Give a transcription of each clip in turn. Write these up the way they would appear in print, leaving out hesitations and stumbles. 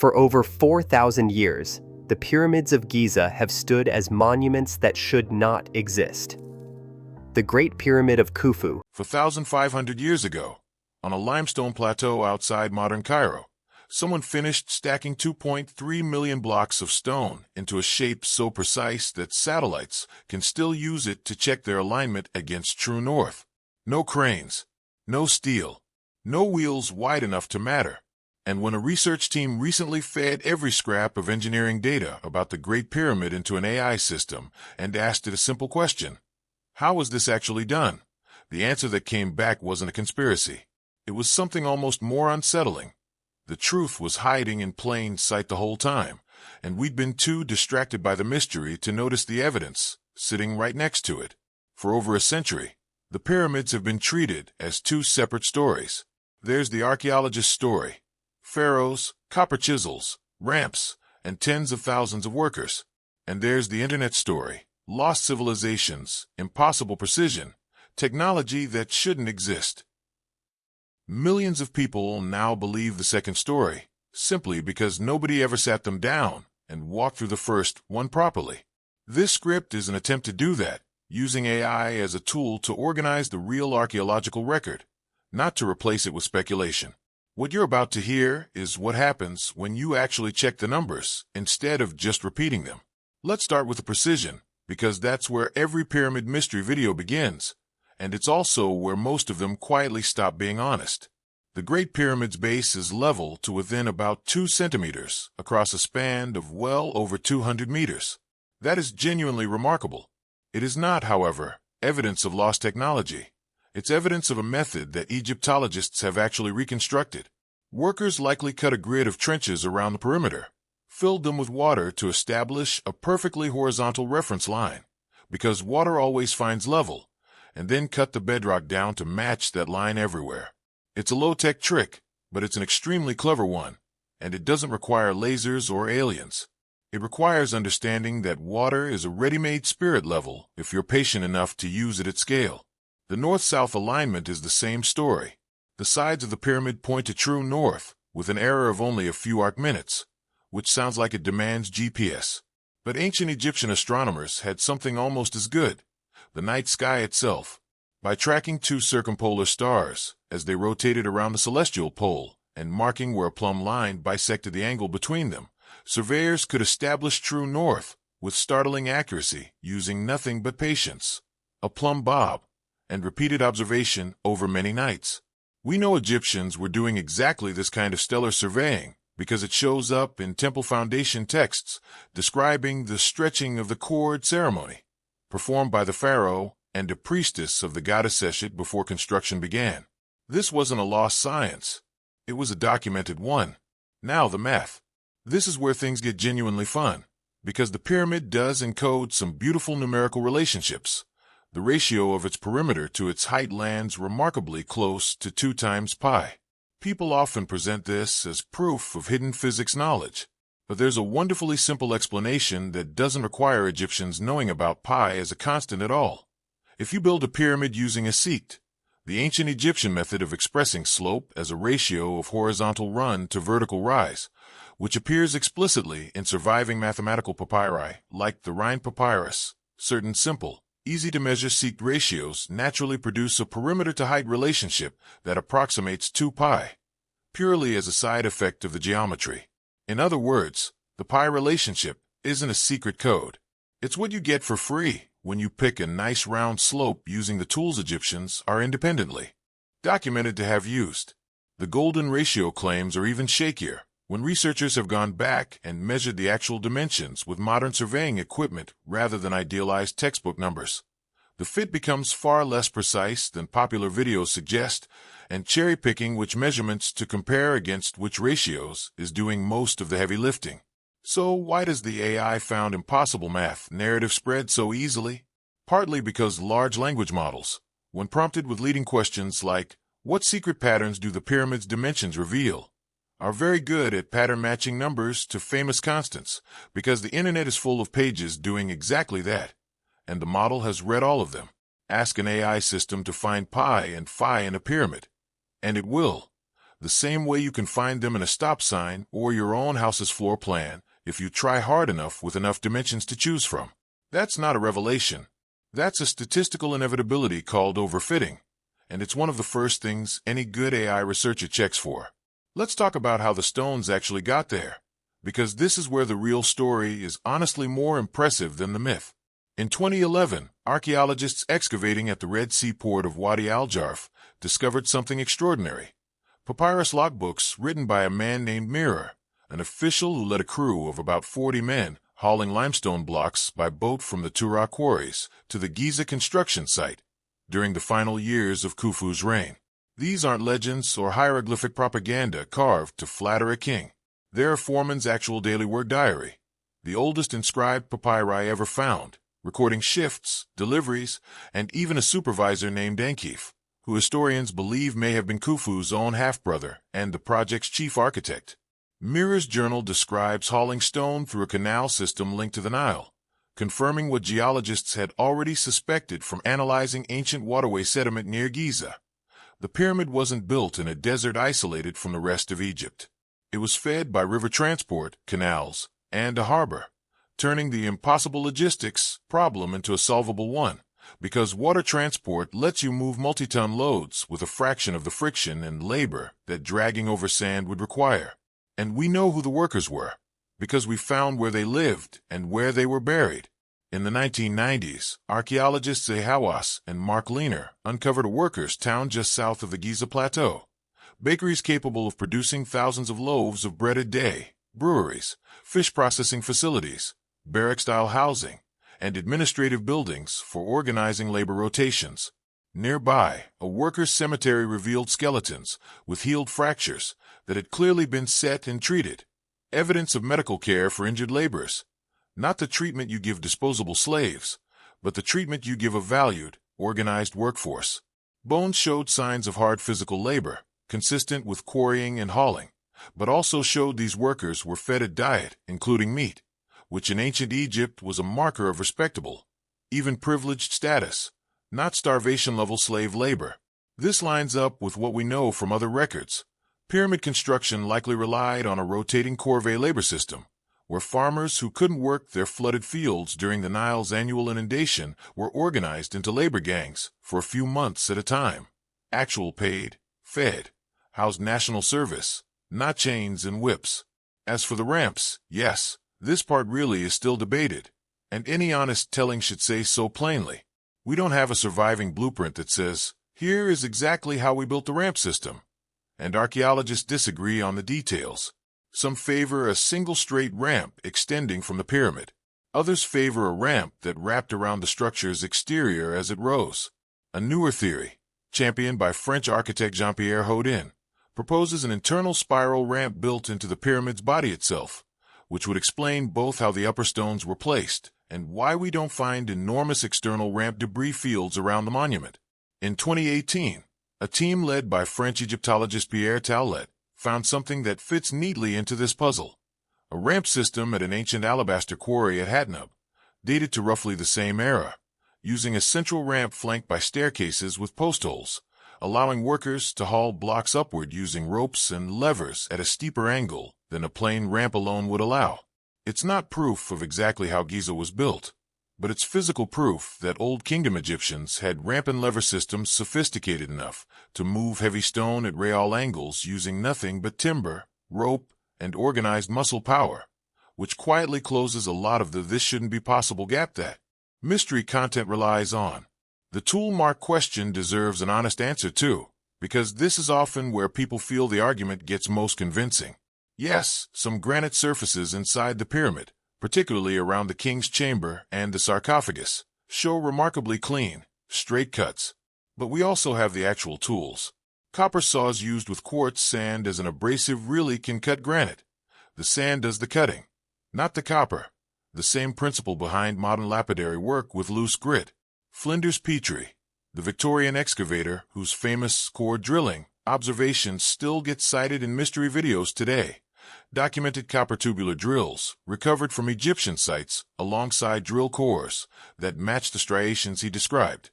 For over 4,000 years, the pyramids of Giza have stood as monuments that should not exist. The Great Pyramid of Khufu. For 1,500 years ago, on a limestone plateau outside modern Cairo, someone finished stacking 2.3 million blocks of stone into a shape so precise that satellites can still use it to check their alignment against true north. No cranes, no steel, no wheels wide enough to matter. And when a research team recently fed every scrap of engineering data about the Great Pyramid into an AI system and asked it a simple question, how was this actually done? The answer that came back wasn't a conspiracy. It was something almost more unsettling. The truth was hiding in plain sight the whole time, and we'd been too distracted by the mystery to notice the evidence sitting right next to it. For over a century, the pyramids have been treated as two separate stories. There's the archaeologist's story: pharaohs, copper chisels, ramps, and tens of thousands of workers. And there's the internet story: lost civilizations, impossible precision, technology that shouldn't exist. Millions of people now believe the second story, simply because nobody ever sat them down and walked through the first one properly. This script is an attempt to do that, using AI as a tool to organize the real archaeological record, not to replace it with speculation. What you're about to hear is what happens when you actually check the numbers instead of just repeating them. Let's start with the precision, because that's where every pyramid mystery video begins, and it's also where most of them quietly stop being honest. The Great Pyramid's base is level to within about 2 centimeters across a span of well over 200 meters. That is genuinely remarkable. It is not, however, evidence of lost technology. It's evidence of a method that Egyptologists have actually reconstructed. Workers likely cut a grid of trenches around the perimeter, filled them with water to establish a perfectly horizontal reference line, because water always finds level, and then cut the bedrock down to match that line everywhere. It's a low-tech trick, but it's an extremely clever one, and it doesn't require lasers or aliens. It requires understanding that water is a ready-made spirit level if you're patient enough to use it at scale. The north-south alignment is the same story. The sides of the pyramid point to true north, with an error of only a few arc minutes, which sounds like it demands GPS. But ancient Egyptian astronomers had something almost as good: the night sky itself. By tracking 2 circumpolar stars as they rotated around the celestial pole and marking where a plumb line bisected the angle between them, surveyors could establish true north with startling accuracy using nothing but patience, a plumb bob, and repeated observation over many nights. We know Egyptians were doing exactly this kind of stellar surveying because it shows up in temple foundation texts describing the stretching of the cord ceremony performed by the pharaoh and a priestess of the goddess Seshet before construction began. This wasn't a lost science. It was a documented one. Now the math. This is where things get genuinely fun, because the pyramid does encode some beautiful numerical relationships. The ratio of its perimeter to its height lands remarkably close to 2 times pi. People often present this as proof of hidden physics knowledge, but there's a wonderfully simple explanation that doesn't require Egyptians knowing about pi as a constant at all. If you build a pyramid using a sect, the ancient Egyptian method of expressing slope as a ratio of horizontal run to vertical rise, which appears explicitly in surviving mathematical papyri like the Rhine papyrus, certain simple, easy-to-measure sect ratios naturally produce a perimeter-to-height relationship that approximates 2 pi, purely as a side effect of the geometry. In other words, the pi relationship isn't a secret code. It's what you get for free when you pick a nice round slope using the tools Egyptians are independently documented to have used. The golden ratio claims are even shakier when researchers have gone back and measured the actual dimensions with modern surveying equipment rather than idealized textbook numbers. The fit becomes far less precise than popular videos suggest, and cherry-picking which measurements to compare against which ratios is doing most of the heavy lifting. So why does the AI found impossible math narrative spread so easily? Partly because large language models, when prompted with leading questions like, what secret patterns do the pyramid's dimensions reveal, are very good at pattern matching numbers to famous constants, because the internet is full of pages doing exactly that, and the model has read all of them. Ask an AI system to find pi and phi in a pyramid, and it will. the same way you can find them in a stop sign or your own house's floor plan if you try hard enough with enough dimensions to choose from. That's not a revelation. That's a statistical inevitability called overfitting, and it's one of the first things any good AI researcher checks for. Let's talk about how the stones actually got there, because this is where the real story is honestly more impressive than the myth. In 2011, archaeologists excavating at the Red Sea port of Wadi al-Jarf discovered something extraordinary. Papyrus logbooks written by a man named Mirror, an official who led a crew of about 40 men hauling limestone blocks by boat from the Tura quarries to the Giza construction site during the final years of Khufu's reign. These aren't legends or hieroglyphic propaganda carved to flatter a king. They're Foreman's actual daily work diary, the oldest inscribed papyri ever found, recording shifts, deliveries, and even a supervisor named Enkif, who historians believe may have been Khufu's own half-brother and the project's chief architect. Mirror's journal describes hauling stone through a canal system linked to the Nile, confirming what geologists had already suspected from analyzing ancient waterway sediment near Giza. The pyramid wasn't built in a desert isolated from the rest of Egypt. It was fed by river transport, canals, and a harbor, turning the impossible logistics problem into a solvable one, because water transport lets you move multi-ton loads with a fraction of the friction and labor that dragging over sand would require. And we know who the workers were, because we found where they lived and where they were buried. In the 1990s, archaeologists Hawass and Mark Leaner uncovered a workers' town just south of the Giza Plateau. Bakeries capable of producing thousands of loaves of bread a day, breweries, fish processing facilities, barrack-style housing, and administrative buildings for organizing labor rotations. Nearby, a workers' cemetery revealed skeletons with healed fractures that had clearly been set and treated, evidence of medical care for injured laborers. Not the treatment you give disposable slaves, but the treatment you give a valued, organized workforce. Bones showed signs of hard physical labor, consistent with quarrying and hauling, but also showed these workers were fed a diet, including meat, which in ancient Egypt was a marker of respectable, even privileged status, not starvation-level slave labor. This lines up with what we know from other records. Pyramid construction likely relied on a rotating corvée labor system, where farmers who couldn't work their flooded fields during the Nile's annual inundation were organized into labor gangs for a few months at a time. Actual paid, fed, housed national service, not chains and whips. As for the ramps, yes, this part really is still debated, and any honest telling should say so plainly. We don't have a surviving blueprint that says, here is exactly how we built the ramp system. And archaeologists disagree on the details. Some favor a single straight ramp extending from the pyramid. Others favor a ramp that wrapped around the structure's exterior as it rose. A newer theory, championed by French architect Jean-Pierre Houdin, proposes an internal spiral ramp built into the pyramid's body itself, which would explain both how the upper stones were placed and why we don't find enormous external ramp debris fields around the monument. In 2018, a team led by French Egyptologist Pierre Taulet found something that fits neatly into this puzzle. A ramp system at an ancient alabaster quarry at Hatnub, dated to roughly the same era, using a central ramp flanked by staircases with post holes, allowing workers to haul blocks upward using ropes and levers at a steeper angle than a plain ramp alone would allow. It's not proof of exactly how Giza was built, but it's physical proof that Old Kingdom Egyptians had ramp and lever systems sophisticated enough to move heavy stone at real angles using nothing but timber, rope, and organized muscle power, which quietly closes a lot of the this shouldn't be possible gap that mystery content relies on. The tool mark question deserves an honest answer too, because this is often where people feel the argument gets most convincing. Yes, some granite surfaces inside the pyramid, particularly around the king's chamber and the sarcophagus, show remarkably clean, straight cuts. But we also have the actual tools. Copper saws used with quartz sand as an abrasive really can cut granite. The sand does the cutting, not the copper. The same principle behind modern lapidary work with loose grit. Flinders Petrie, the Victorian excavator whose famous core drilling observations still get cited in mystery videos today, documented copper tubular drills recovered from Egyptian sites alongside drill cores that matched the striations he described,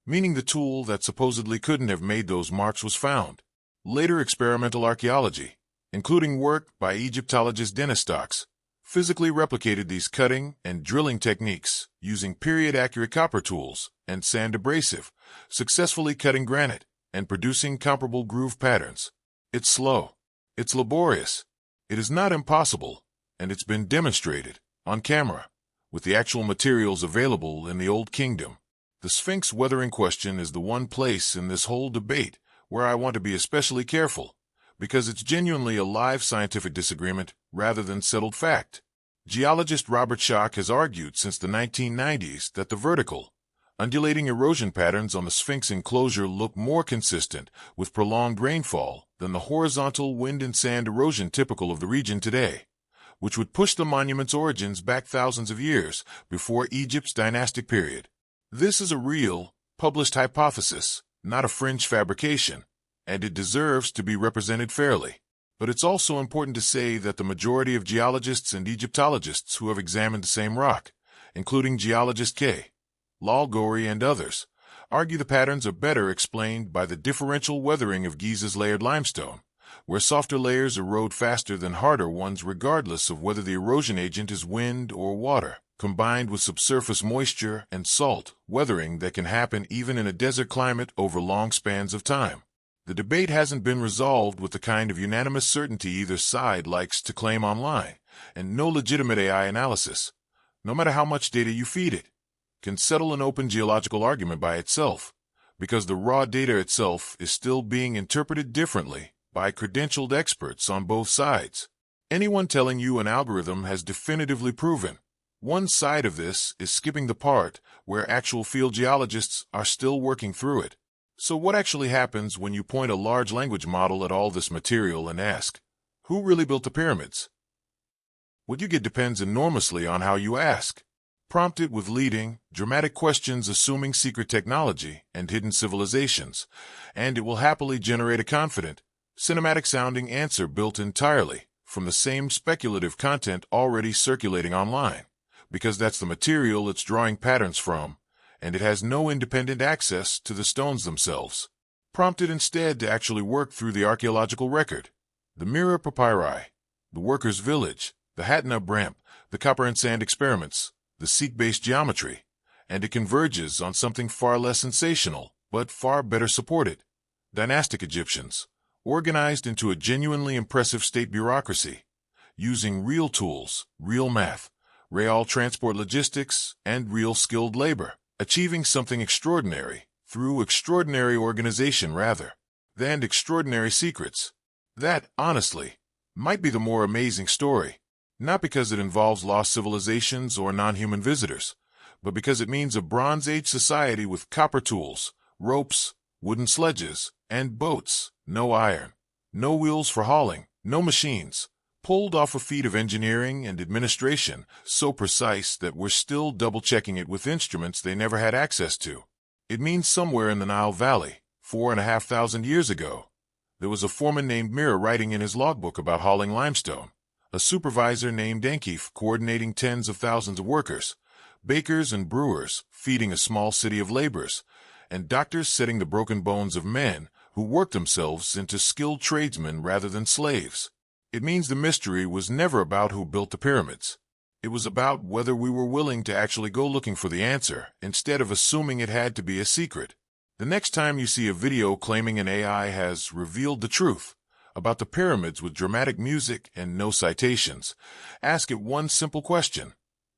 meaning the tool that supposedly couldn't have made those marks was found. Later experimental archaeology, including work by Egyptologist Dennis Stocks, physically replicated these cutting and drilling techniques using period-accurate copper tools and sand abrasive, successfully cutting granite and producing comparable groove patterns. It's slow. It's laborious. It is not impossible, and it's been demonstrated on camera with the actual materials available in the Old Kingdom. The Sphinx weathering question is the one place in this whole debate where I want to be especially careful, because it's genuinely a live scientific disagreement rather than settled fact. Geologist Robert Schoch has argued since the 1990s that the vertical, undulating erosion patterns on the Sphinx enclosure look more consistent with prolonged rainfall than the horizontal wind and sand erosion typical of the region today, which would push the monument's origins back thousands of years before Egypt's dynastic period. This is a real, published hypothesis, not a fringe fabrication, and it deserves to be represented fairly. But it's also important to say that the majority of geologists and Egyptologists who have examined the same rock, including geologist K. Lal Gori and others, argue the patterns are better explained by the differential weathering of Giza's layered limestone, where softer layers erode faster than harder ones regardless of whether the erosion agent is wind or water, combined with subsurface moisture and salt weathering that can happen even in a desert climate over long spans of time. The debate hasn't been resolved with the kind of unanimous certainty either side likes to claim online, and no legitimate AI analysis, no matter how much data you feed it, can settle an open geological argument by itself, because the raw data itself is still being interpreted differently by credentialed experts on both sides. Anyone telling you an algorithm has definitively proven one side of this is skipping the part where actual field geologists are still working through it. So what actually happens when you point a large language model at all this material and ask, who really built the pyramids? What you get depends enormously on how you ask. Prompt it with leading, dramatic questions assuming secret technology and hidden civilizations, and it will happily generate a confident, cinematic-sounding answer built entirely from the same speculative content already circulating online, because that's the material it's drawing patterns from, and it has no independent access to the stones themselves. Prompt it instead to actually work through the archaeological record, the mirror papyri, the workers' village, the Hattena ramp, the copper and sand experiments, the seek-based geometry, and it converges on something far less sensational, but far better supported. Dynastic Egyptians, organized into a genuinely impressive state bureaucracy, using real tools, real math, real transport logistics, and real skilled labor, achieving something extraordinary through extraordinary organization rather than extraordinary secrets. That, honestly, might be the more amazing story, not because it involves lost civilizations or non-human visitors, but because it means a Bronze Age society with copper tools, ropes, wooden sledges, and boats, no iron, no wheels for hauling, no machines, pulled off a feat of engineering and administration so precise that we're still double-checking it with instruments they never had access to. It means somewhere in the Nile Valley, 4,500 years ago, there was a foreman named Mira writing in his logbook about hauling limestone, a supervisor named Enkif coordinating tens of thousands of workers, bakers and brewers feeding a small city of laborers, and doctors setting the broken bones of men who worked themselves into skilled tradesmen rather than slaves. It means the mystery was never about who built the pyramids. It was about whether we were willing to actually go looking for the answer instead of assuming it had to be a secret. The next time you see a video claiming an AI has revealed the truth about the pyramids with dramatic music and no citations, ask it one simple question.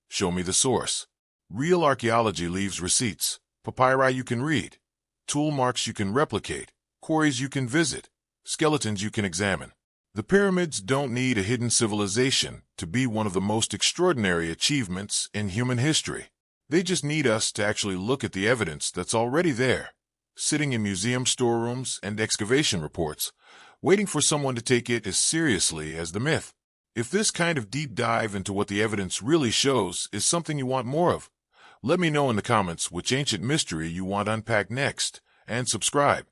Show me the source. Real archaeology leaves receipts, papyri you can read, tool marks you can replicate, quarries you can visit, skeletons you can examine. The pyramids don't need a hidden civilization to be one of the most extraordinary achievements in human history. They just need us to actually look at the evidence that's already there, sitting in museum storerooms and excavation reports, waiting for someone to take it as seriously as the myth. If this kind of deep dive into what the evidence really shows is something you want more of, let me know in the comments which ancient mystery you want unpacked next, and subscribe,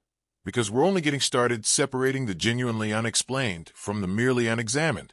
because we're only getting started separating the genuinely unexplained from the merely unexamined.